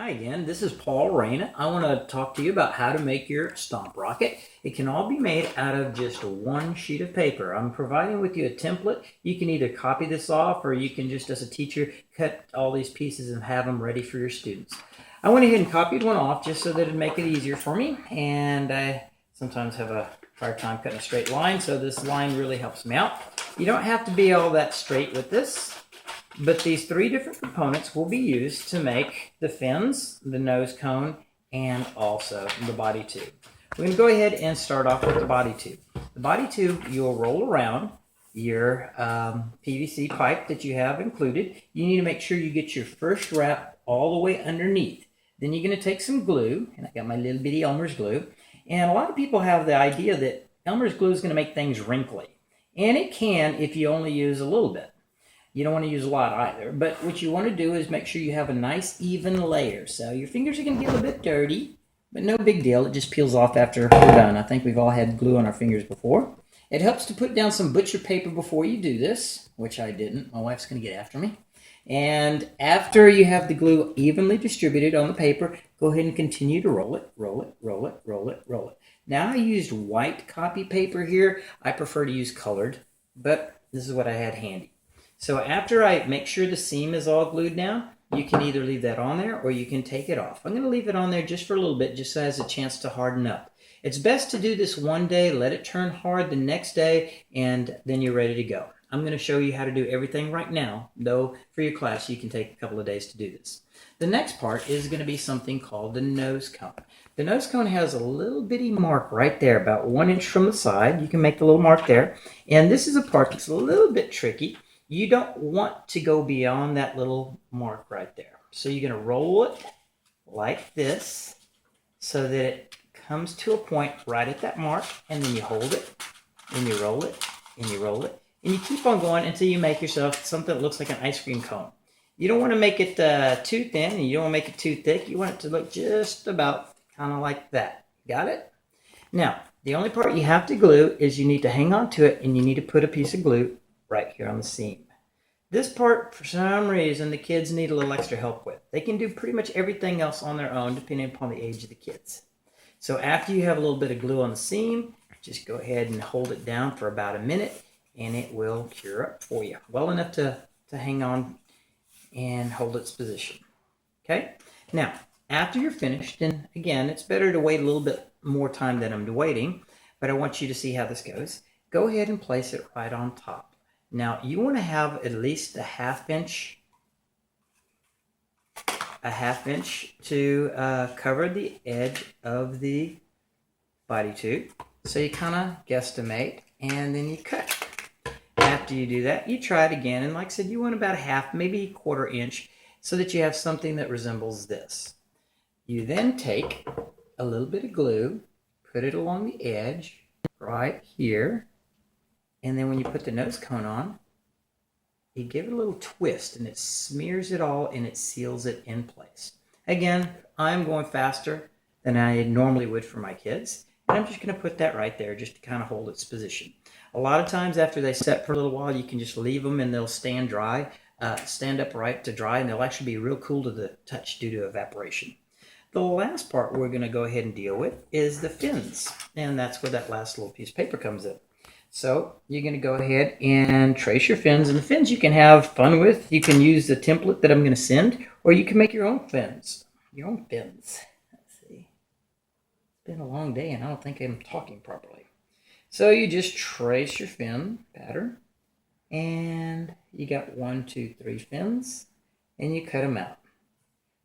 Hi again, this is Paul Reyna. I want to talk to you about how to make your Stomp Rocket. It can all be made out of just one sheet of paper. I'm providing with you a template. You can either copy this off or you can just, as a teacher, cut all these pieces and have them ready for your students. I went ahead and copied one off just so that it'd make it easier for me, and I sometimes have a hard time cutting a straight line, so this line really helps me out. You don't have to be all that straight with this. But these three different components will be used to make the fins, the nose cone, and also the body tube. We're going to go ahead and start off with the body tube. The body tube, you'll roll around your PVC pipe that you have included. You need to make sure you get your first wrap all the way underneath. Then you're going to take some glue, and I got my little bitty Elmer's glue. And a lot of people have the idea that Elmer's glue is going to make things wrinkly. And it can if you only use a little bit. You don't want to use a lot either, but what you want to do is make sure you have a nice even layer. So your fingers are going to get a little bit dirty, but no big deal. It just peels off after we're done. I think we've all had glue on our fingers before. It helps to put down some butcher paper before you do this, which I didn't. My wife's going to get after me. And after you have the glue evenly distributed on the paper, go ahead and continue to roll it, roll it, roll it, roll it, roll it. Now I used white copy paper here. I prefer to use colored, but this is what I had handy. So after I make sure the seam is all glued down, you can either leave that on there or you can take it off. I'm going to leave it on there just for a little bit, just so it has a chance to harden up. It's best to do this one day, let it turn hard the next day, and then you're ready to go. I'm going to show you how to do everything right now, though for your class you can take a couple of days to do this. The next part is going to be something called the nose cone. The nose cone has a little bitty mark right there, about 1 inch from the side. You can make the little mark there. And this is a part that's a little bit tricky. You don't want to go beyond that little mark right there. So you're going to roll it like this so that it comes to a point right at that mark, and then you hold it, and you roll it, and you roll it, and you keep on going until you make yourself something that looks like an ice cream cone. You don't want to make it too thin, and you don't want to make it too thick. You want it to look just about kind of like that. Got it? Now, the only part you have to glue is you need to hang on to it, and you need to put a piece of glue right here on the seam. This part, for some reason, the kids need a little extra help with. They can do pretty much everything else on their own, depending upon the age of the kids. So after you have a little bit of glue on the seam, just go ahead and hold it down for about a minute, and it will cure up for you. Well enough to hang on and hold its position. Okay? Now, after you're finished, and again, it's better to wait a little bit more time than I'm waiting, but I want you to see how this goes. Go ahead and place it right on top. Now, you want to have at least a half inch to cover the edge of the body tube. So you kind of guesstimate, and then you cut. After you do that, you try it again, and like I said, you want about a half, maybe 1/4 inch, so that you have something that resembles this. You then take a little bit of glue, put it along the edge right here, and then when you put the nose cone on, you give it a little twist, and it smears it all, and it seals it in place. Again, I'm going faster than I normally would for my kids, and I'm just going to put that right there just to kind of hold its position. A lot of times after they set for a little while, you can just leave them, and they'll stand upright to dry, and they'll actually be real cool to the touch due to evaporation. The last part we're going to go ahead and deal with is the fins, and that's where that last little piece of paper comes in. So you're going to go ahead and trace your fins, and the fins you can have fun with. You can use the template that I'm going to send, or you can make your own fins. Let's see. It's been a long day, and I don't think I'm talking properly. So you just trace your fin pattern, and you got 1, 2, 3 fins, and you cut them out.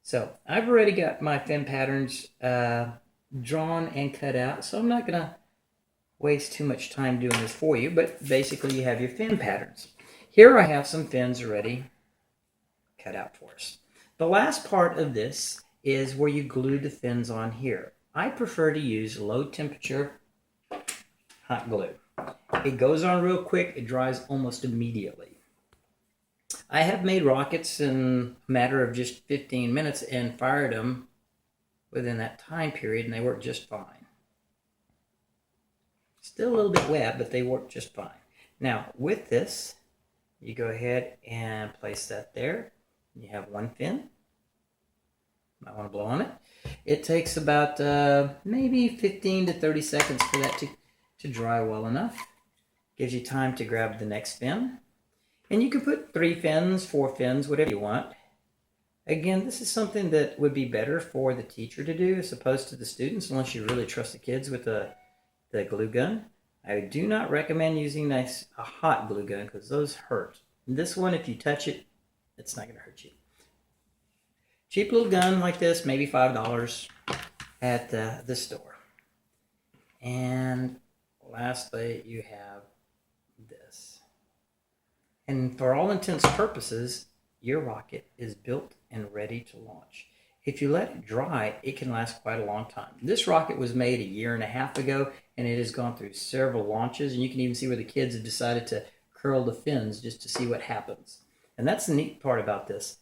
So I've already got my fin patterns drawn and cut out, so I'm not going to waste too much time doing this for you, but basically you have your fin patterns. Here I have some fins already cut out for us. The last part of this is where you glue the fins on here. I prefer to use low temperature hot glue. It goes on real quick, it dries almost immediately. I have made rockets in a matter of just 15 minutes and fired them within that time period, and they work just fine. Still a little bit wet, but they work just fine. Now, with this, you go ahead and place that there. You have one fin. My not want to blow on it. It takes about maybe 15 to 30 seconds for that to dry well enough. Gives you time to grab the next fin. And you can put 3 fins, 4 fins, whatever you want. Again, this is something that would be better for the teacher to do as opposed to the students, unless you really trust the kids with the glue gun. I do not recommend using a hot glue gun because those hurt. This one, if you touch it, it's not going to hurt you. Cheap little gun like this, maybe $5 at the store. And lastly, you have this. And for all intents and purposes, your rocket is built and ready to launch. If you let it dry, it can last quite a long time. This rocket was made 1.5 years ago, and it has gone through several launches, and you can even see where the kids have decided to curl the fins just to see what happens. And that's the neat part about this.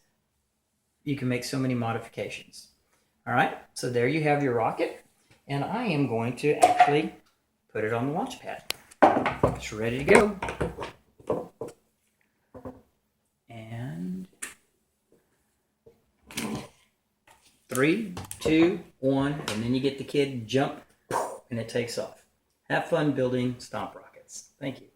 You can make so many modifications. All right, so there you have your rocket, and I am going to actually put it on the launch pad. It's ready to go. And 3, 2, 1, and then you get the kid jump, and it takes off. Have fun building Stomp Rockets. Thank you.